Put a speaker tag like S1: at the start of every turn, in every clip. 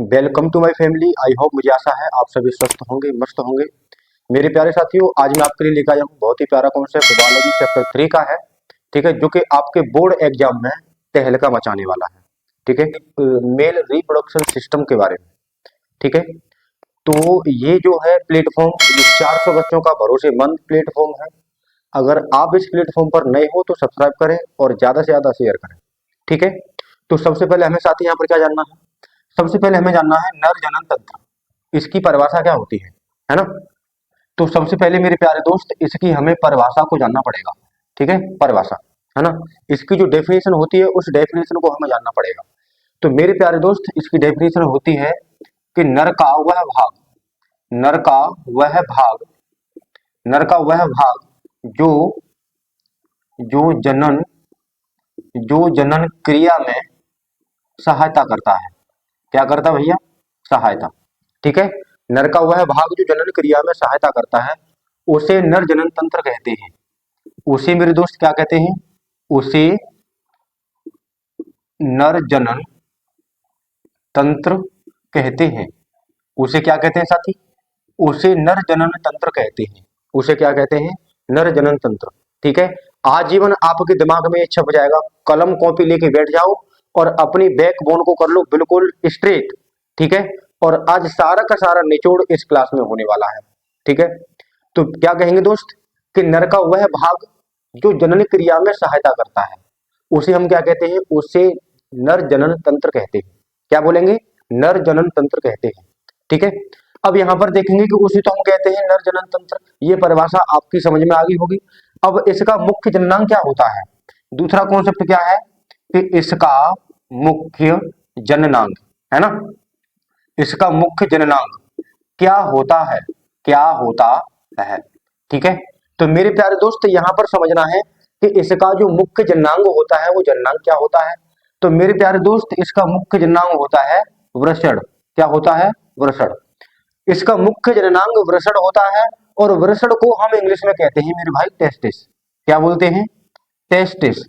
S1: Welcome to my family. I hope, मुझे आशा है आप सभी स्वस्थ होंगे, मस्त होंगे। मेरे प्यारे साथियों, आज मैं आपके लिए लेकर आया हूँ बहुत ही प्यारा कॉन्सेप्ट बायोलॉजी चैप्टर 3 का है। ठीक है, जो कि आपके बोर्ड एग्जाम में तहलका मचाने वाला है। ठीक है, मेल रिप्रोडक्शन सिस्टम के बारे में। ठीक है, तो ये जो है प्लेटफॉर्म, ये 400 बच्चों का भरोसेमंद प्लेटफॉर्म है। अगर आप इस प्लेटफॉर्म पर नए हो तो सब्सक्राइब करें और ज्यादा से ज्यादा शेयर करें। ठीक है, तो सबसे पहले हमें साथी यहाँ पर क्या जानना है? सबसे पहले हमें जानना है नर जनन तंत्र, इसकी परिभाषा क्या होती है ना? तो सबसे पहले मेरे प्यारे दोस्त, इसकी हमें परिभाषा को जानना पड़ेगा। ठीक है, परिभाषा, है ना? इसकी जो डेफिनेशन होती है उस डेफिनेशन को हमें जानना पड़ेगा। तो मेरे प्यारे दोस्त, इसकी डेफिनेशन होती है कि नर का वह भाग, नर का वह भाग, नर का वह भाग जो जो जनन जो जनन क्रिया में सहायता करता है। क्या करता है भैया? सहायता। ठीक है, नर का वह भाग जो जनन क्रिया में सहायता करता है उसे नर जनन तंत्र कहते हैं। उसे मेरे दोस्त क्या कहते हैं? उसे नर जनन तंत्र कहते हैं। उसे क्या कहते हैं साथी? उसे नर जनन तंत्र कहते हैं। उसे क्या कहते हैं? नर जनन तंत्र। ठीक है, आजीवन आपके दिमाग में ये छप जाएगा। कलम कॉपी लेके बैठ जाओ और अपनी बैकबोन को कर लो बिल्कुल स्ट्रेट। ठीक है, और आज सारा का सारा निचोड़ इस क्लास में होने वाला है। ठीक है, तो क्या कहेंगे दोस्त कि नर का वह भाग जो जनन क्रिया में सहायता करता है उसे हम क्या कहते हैं? उसे नर जनन तंत्र कहते हैं। क्या बोलेंगे? नर जनन तंत्र कहते हैं। ठीक है, अब यहां पर देखेंगे कि उसे तो हम कहते हैं नर जनन तंत्र। ये परिभाषा आपकी समझ में आ गई होगी। अब इसका मुख्य जननांग क्या होता है? दूसरा कॉन्सेप्ट क्या है कि इसका मुख्य जननांग, है ना? इसका मुख्य जननांग क्या होता है? क्या होता है? ठीक है, तो मेरे प्यारे दोस्त, यहां पर समझना है कि इसका जो मुख्य जननांग होता है वो जननांग क्या होता है। तो मेरे प्यारे दोस्त, इसका मुख्य जननांग होता है वृषण। क्या होता है? वृषण। इसका मुख्य जननांग वृषण होता है और वृषण को हम इंग्लिश में कहते हैं मेरे भाई टेस्टिस। क्या बोलते हैं? टेस्टिस।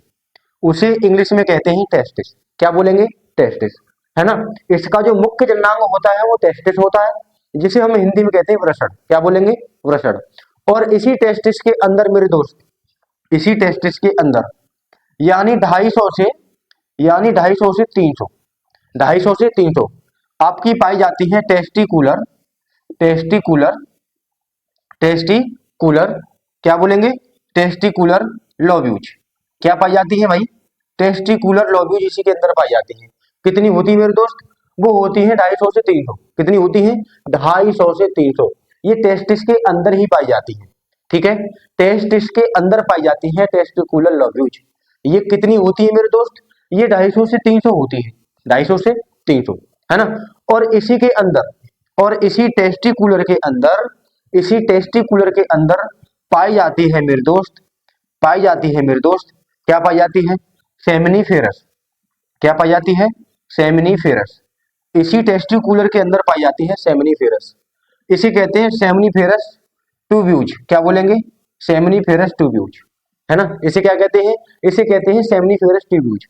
S1: उसे इंग्लिश में कहते हैं टेस्टिस। क्या बोलेंगे? टेस्टिस, है ना? इसका जो मुख्य जननांग होता है वो टेस्टिस होता है, जिसे हम हिंदी में कहते हैं वृषण। क्या बोलेंगे? वृषण। और इसी टेस्टिस के अंदर मेरे दोस्त, इसी टेस्टिस के अंदर यानी 250 से 300, 250 से 300 आपकी पाई जाती है टेस्टिकुलर, टेस्टिकुलर, टेस्टिकुलर, क्या बोलेंगे? Testicular lobules. क्या पाई जाती है भाई? टेस्टिकुलर लोब्यूज इसी के अंदर पाई जाती है। कितनी होती है मेरे दोस्त? वो होती है 250 से 300। कितनी होती है? 250 से 300। ये टेस्टिस के अंदर ही पाई जाती है। ठीक है, टेस्टिस के अंदर पाई जाती है टेस्टिकुलर लोब्यूज। ये कितनी होती है मेरे दोस्त? ये 250 से 300 होती है। 250 से 300, है ना? और इसी के अंदर, और इसी टेस्टिकुलर के अंदर, इसी टेस्टिकुलर के अंदर पाई जाती है मेरे दोस्त, पाई जाती है मेरे दोस्त, क्या पाई जाती है? सेमिनिफेरस। क्या पाई जाती है? सेमिनिफेरस। इसी टेस्टिकुलर के अंदर पाई जाती है सेमिनिफेरस। इसे कहते हैं सेमिनिफेरस ट्यूब्यूज। क्या बोलेंगे? सेमिनिफेरस ट्यूब्यूज, है ना? इसे क्या कहते हैं? इसे कहते हैं सेमिनिफेरस ट्यूब्यूज।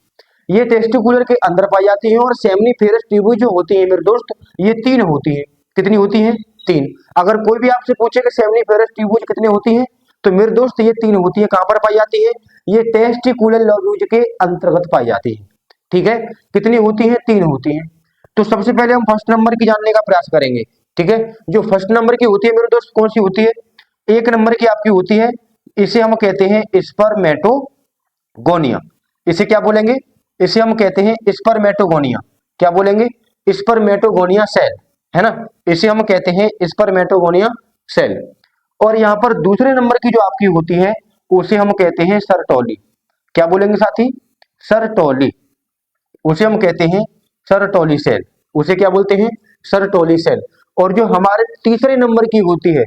S1: ये टेस्टिकुलर के अंदर पाई जाती है और सेमिनिफेरस ट्यूब्यूज जो होती है मेरे दोस्त, ये 3 होती है। कितनी होती है? 3। अगर कोई भी आपसे पूछे कि सेमिनिफेरस ट्यूब्यूज कितनी होती है, तो मेरे दोस्त ये 3 होती है। कहां पर पाई जाती है? ये टेस्टिकुलर लोब्यूज के अंतर्गत पाई जाती है। ठीक है, कितनी होती है? 3 होती है। तो सबसे पहले हम फर्स्ट नंबर की जानने का प्रयास करेंगे। ठीक है, जो फर्स्ट नंबर की होती है मेरे दोस्त, कौन सी होती है? 1 नंबर की आपकी होती है, इसे हम कहते हैं स्पर्मेटोगोनिया। इसे क्या बोलेंगे? इसे हम कहते हैं स्पर्मेटोगोनिया। क्या बोलेंगे? स्पर्मेटोगोनिया सेल, है ना? इसे हम कहते हैं स्पर्मेटोगोनिया सेल। और यहाँ पर दूसरे नंबर की जो आपकी होती है उसे हम कहते हैं सर्टोली। क्या बोलेंगे साथी? सर्टोली। उसे हम कहते हैं सर्टोली सेल। उसे क्या बोलते हैं? Sertoli cell. और जो हमारे तीसरे नंबर की होती है,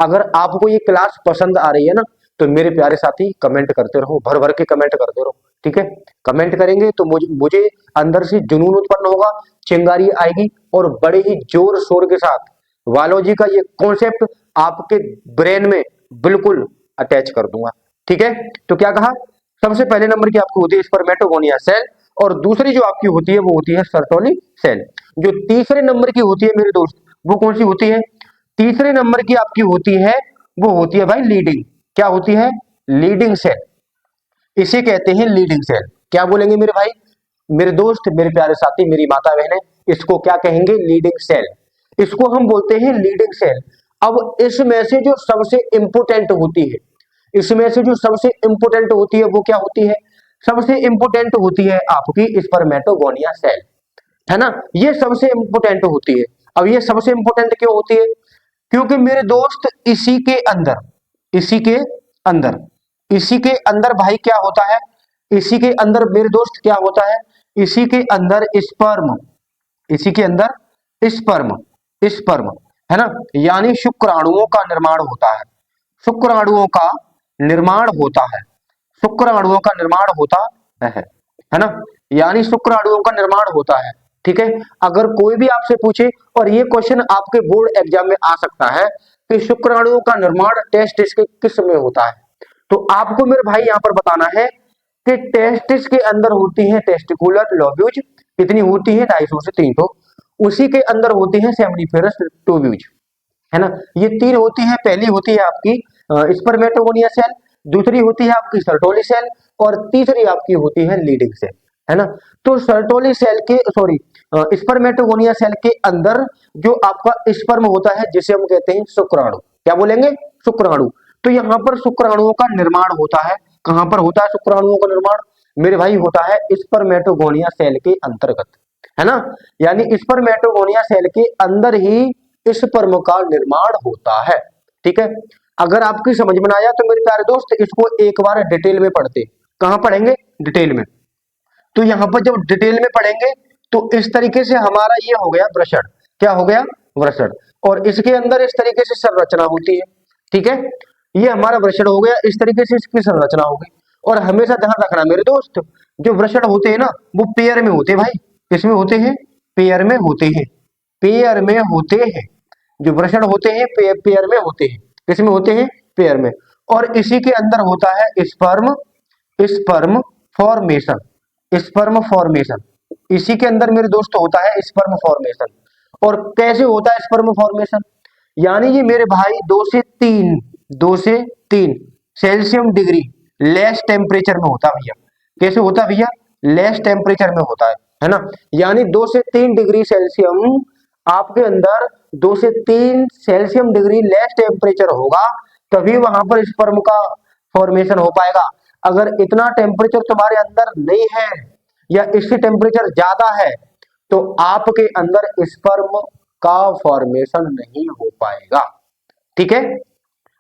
S1: अगर आपको ये क्लास पसंद आ रही है ना, तो मेरे प्यारे साथी कमेंट करते रहो, भर भर के कमेंट करते रहो। ठीक है, कमेंट करेंगे तो मुझे अंदर से जुनून उत्पन्न होगा, चिंगारी आएगी और बड़े ही जोर शोर के साथ बायोलॉजी का ये कॉन्सेप्ट आपके ब्रेन में बिल्कुल अटैच कर दूंगा। ठीक है, तो क्या कहा? सबसे पहले नंबर की आपको होती है स्पर्मेटोगोनिया सेल और दूसरी जो आपकी होती है वो होती है सर्टोली सेल। जो तीसरे नंबर की होती है मेरे दोस्त, वो कौन सी होती है? तीसरे नंबर की आपकी होती है वो होती है भाई लीडिंग। क्या होती है? Leydig cell. इसे कहते हैं लीडिंग सेल। क्या बोलेंगे मेरे भाई, मेरे दोस्त, मेरे प्यारे साथी, मेरी माता बहने, इसको क्या कहेंगे? Leydig cell. इसको हम बोलते हैं लीडिंग सेल। अब इसमें से जो सबसे इंपोर्टेंट होती है, इसमें से जो सबसे इंपोर्टेंट होती है वो क्या होती है? सबसे इंपोर्टेंट होती है आपकी स्पर्मेटोगोनिया सेल, है ना। ये सबसे इंपोर्टेंट होती है। अब ये सबसे इंपोर्टेंट क्यों होती है? क्योंकि मेरे दोस्त इसी के अंदर, इसी के अंदर, इसी के अंदर भाई क्या होता है? इसी के अंदर मेरे दोस्त क्या होता है? इसी के अंदर स्पर्म, इसी के अंदर स्पर्म, स्पर्म, है ना, यानी शुक्राणुओं का निर्माण होता है। शुक्राणुओं का निर्माण होता है, शुक्राणुओं का निर्माण होता है ना, यानी शुक्राणुओं का निर्माण होता है। ठीक है। अगर कोई भी आपसे पूछे, और ये क्वेश्चन आपके बोर्ड एग्जाम में आ सकता है कि शुक्राणुओं का निर्माण टेस्टिस के किस में होता है, तो आपको मेरे भाई यहां पर बताना है कि टेस्टिस के अंदर होती है टेस्टिकुलर लोब्यूज, कितनी होती है? 250 से 300। उसी के अंदर होती है सेमनीफेरस ट्यूब्यूज, है ना। ये तीन होती है। पहली होती है आपकी स्पर्मेटोगोनिया सेल, दूसरी होती है आपकी सर्टोली सेल, और तीसरी आपकी होती है लीडिंग सेल, है ना। तो सर्टोली सेल के, सॉरी, स्पर्मेटोगोनिया सेल के अंदर जो आपका स्पर्म होता है जिसे हम कहते हैं शुक्राणु, क्या बोलेंगे? शुक्राणु। तो यहाँ पर शुक्राणुओं का निर्माण होता है। कहां पर होता है शुक्राणुओं का निर्माण? मेरे भाई होता है स्पर्मेटोगोनिया सेल के अंतर्गत, है ना। यानी स्पर्मेटोगोनिया सेल के अंदर ही स्पर्म का निर्माण होता है। ठीक है। अगर आपकी समझ में आया तो मेरे प्यारे दोस्त इसको एक बार डिटेल में पढ़ते। कहां पढ़ेंगे? डिटेल में। तो यहां पर जब डिटेल में पढ़ेंगे तो इस तरीके से हमारा ये हो गया वृषण। क्या हो गया? वृषण। और इसके अंदर इस तरीके से संरचना होती है। ठीक है। ये हमारा वृषण हो गया, इस तरीके से इसकी संरचना हो गई। और हमेशा ध्यान रखना मेरे दोस्त, जो वृषण होते हैं ना वो पेयर में होते हैं भाई। किसमें होते हैं? पेयर में होते हैं, पेयर में होते हैं। जो वृषण होते हैं पेयर में होते हैं। किसमें होते हैं? पेयर में। और इसी के अंदर होता है sperm, sperm formation, sperm formation. इसी के अंदर मेरे दोस्त होता है स्पर्म फॉर्मेशन। और कैसे होता है स्पर्म फॉर्मेशन? यानी ये मेरे भाई 2 से 3 सेल्सियम डिग्री लेस टेम्परेचर में होता है भैया। कैसे होता है भैया? लेस टेम्परेचर में होता है ना। यानी 2 से 3 डिग्री सेल्सियम आपके अंदर, 2 से 3 सेल्सियम डिग्री लेस टेम्परेचर होगा, तभी वहां पर स्पर्म का फॉर्मेशन हो पाएगा। अगर इतना टेम्परेचर तुम्हारे अंदर नहीं है या इससे टेम्परेचर ज्यादा है तो आपके अंदर स्पर्म का फॉर्मेशन नहीं हो पाएगा। ठीक है।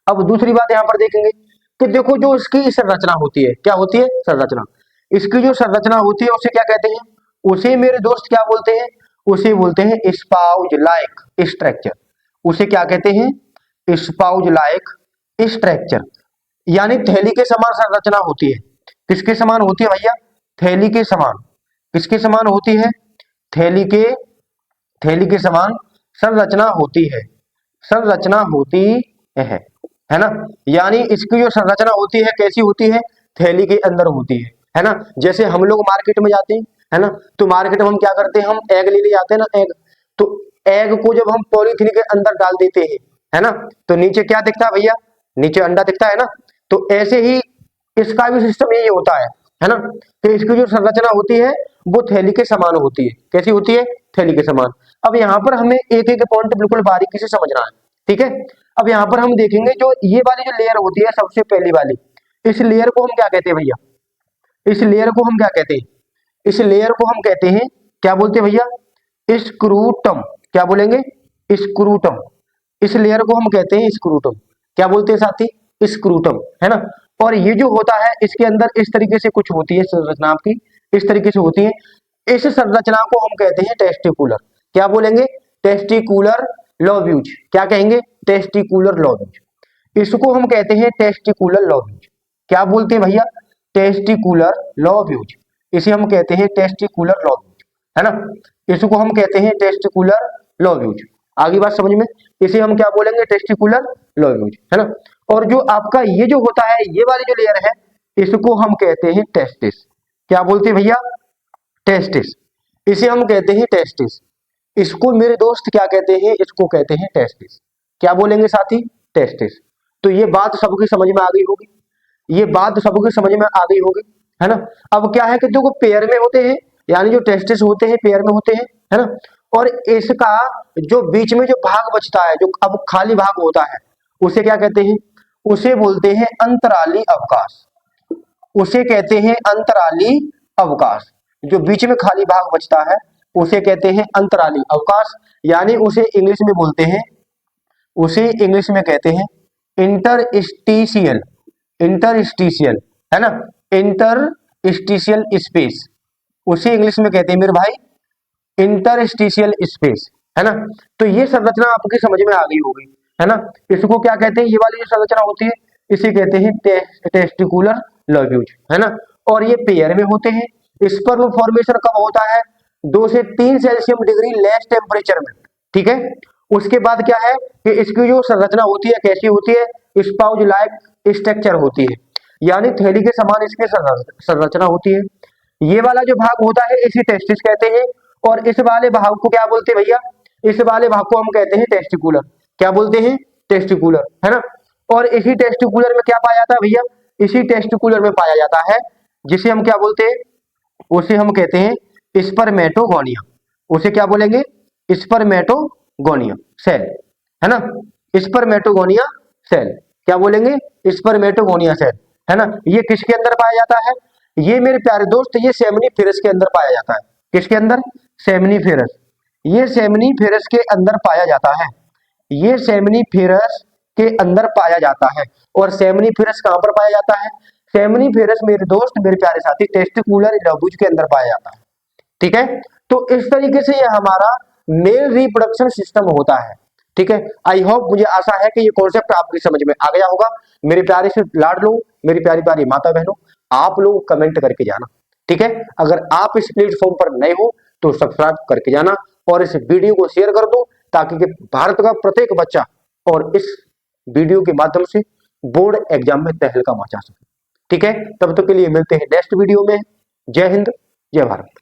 S1: अब दूसरी बात यहां पर देखेंगे कि देखो जो इसकी संरचना होती है, क्या होती है? संरचना। इसकी जो संरचना होती है उसे क्या कहते हैं? उसे मेरे दोस्त क्या बोलते हैं? उसे बोलते हैं स्पाउज लाइक स्ट्रक्चर। उसे क्या कहते हैं? Spouse like structure. यानी थैली के समान संरचना होती है। किसके समान होती है भैया? थैली के समान। किसके समान होती है? थैली के, थैली के समान संरचना होती है, संरचना होती है ना। यानी इसकी जो संरचना होती है कैसी होती है? थैली के अंदर होती है ना। जैसे हम लोग मार्केट में जाते हैं, है ना, तो मार्केट में हम क्या करते हैं? हम एग ले जाते हैं ना, एग। तो एग को जब हम पॉलीथीन के अंदर डाल देते हैं, है ना, तो नीचे क्या दिखता है भैया? नीचे अंडा दिखता है ना। तो ऐसे ही इसका भी सिस्टम यही होता है ना। तो इसकी जो संरचना होती है वो थैली के समान होती है। कैसी होती है? थैली के समान। अब यहाँ पर हमें एक एक पॉइंट बिल्कुल बारीकी से समझना है। ठीक है। अब यहाँ पर हम देखेंगे जो ये वाली जो लेयर होती है सबसे पहली वाली, इस लेयर को हम क्या कहते हैं भैया? इस लेयर को हम क्या कहते हैं? इस लेयर को हम कहते हैं, क्या बोलते हैं भैया? स्क्रूटम। क्या बोलेंगे? स्क्रूटम। इस लेयर को हम कहते हैं स्क्रूटम। क्या बोलते हैं साथी? स्क्रूटम, है ना। और ये जो होता है इसके अंदर इस तरीके से कुछ होती है संरचना आपकी, इस तरीके से होती है। इस संरचना को हम कहते हैं टेस्टिकुलर। क्या बोलेंगे? Testicular lobules. क्या कहेंगे? Testicular lobules. इसको हम कहते हैं टेस्टिकुलर लोब्यूज। क्या बोलते हैं भैया? Testicular lobules. इसे हम कहते हैं टेस्टिकुलर लोब्यूज, है ना। इसको हम कहते हैं टेस्टिकुलर लोब्यूज। आगे बात समझ में? इसे हम क्या बोलेंगे? टेस्टिकुलर लोब्यूज, है ना। और जो आपका ये जो होता है, ये वाली जो लेयर है, इसको हम कहते हैं टेस्टिस। क्या बोलते हैं भैया? टेस्टिस, इसे हम कहते हैं टेस्टिस। इसको मेरे दोस्त क्या कहते हैं, इसको कहते हैं टेस्टिस। क्या बोलेंगे साथी, टेस्टिस। तो ये बात सबकी समझ में आ गई होगी, ये बात सबकी समझ में आ गई होगी, है ना। अब क्या है कि देखो पेयर में होते हैं, यानी जो टेस्टिस होते हैं पेयर में होते हैं, है ना। और इसका जो बीच में जो भाग बचता है, जो अब खाली भाग होता है, उसे क्या कहते हैं, उसे बोलते हैं अंतराली अवकाश। उसे कहते हैं अंतराली अवकाश। जो बीच में खाली भाग बचता है उसे कहते हैं अंतराली अवकाश, यानी उसे इंग्लिश में बोलते हैं, उसे इंग्लिश में कहते हैं इंटरस्टिशियल, इंटरस्टिशियल, है ना, इंटरस्टिशियल स्पेस। उसे इंग्लिश में कहते हैं मेरे भाई इंटरस्टिशियल स्पेस, है ना। तो ये संरचना आपकी समझ में आ गई होगी, है ना। इसको क्या कहते हैं, ये वाली जो संरचना होती है इसे कहते हैं टेस्टिकुलर लोब्यूल, है ना। और ये पेयर में होते हैं। स्पर्म फॉर्मेशन कब होता है, 2 से 3 सेल्सियस डिग्री लेस टेम्परेचर में, ठीक है। उसके बाद क्या है कि इसकी जो संरचना होती है कैसी होती है, स्पाउज लाइक स्ट्रक्चर होती है, यानी थैली के समान इसकी संरचना होती है। ये वाला जो भाग होता है इसे टेस्टिस कहते हैं, और इस वाले भाग को क्या बोलते हैं भैया, इस वाले भाग को हम कहते हैं टेस्टिकुलर। क्या बोलते हैं, टेस्टिकुलर, है ना। और इसी टेस्टिकुलर में क्या पाया जाता है भैया, इसी टेस्टिकुलर में पाया जाता है जिसे हम क्या बोलते हैं, उसे हम कहते हैं स्पर्मेटोगोनिया। उसे क्या बोलेंगे, स्पर्मेटोगोनिया सेल, है ना, स्पर्मेटोगोनिया सेल। क्या बोलेंगे, स्पर्मेटोगोनिया सेल, है ना। ये किसके अंदर पाया जाता है, ये मेरे प्यारे दोस्त ये सेमनीफेरस के अंदर पाया जाता है। किसके अंदर, सेमनीफेरस, ये सेमनीफेरस के अंदर पाया जाता है, ये सेमनीफेरस के अंदर पाया जाता है। और सेमनीफेरस कहां पर पाया जाता है, सेमनीफेरस मेरे दोस्त मेरे प्यारे साथी टेस्टिकुलर लोब्यूल के अंदर पाया जाता है, ठीक है। तो इस तरीके से ये हमारा मेल रिप्रोडक्शन सिस्टम होता है, ठीक है। आई होप, मुझे आशा है कि ये कॉन्सेप्ट आपकी समझ में आ गया होगा। मेरे प्यारे से लाड लो, मेरी प्यारी प्यारी माता बहनों, आप लोग कमेंट करके जाना, ठीक है। अगर आप इस प्लेटफॉर्म पर नए हो तो सब्सक्राइब करके जाना और इस वीडियो को शेयर कर दो, ताकि भारत का प्रत्येक बच्चा और इस वीडियो के माध्यम से बोर्ड एग्जाम में तहलका मचा सके, ठीक है। तब तक के लिए मिलते हैं नेक्स्ट वीडियो में। जय हिंद, जय भारत।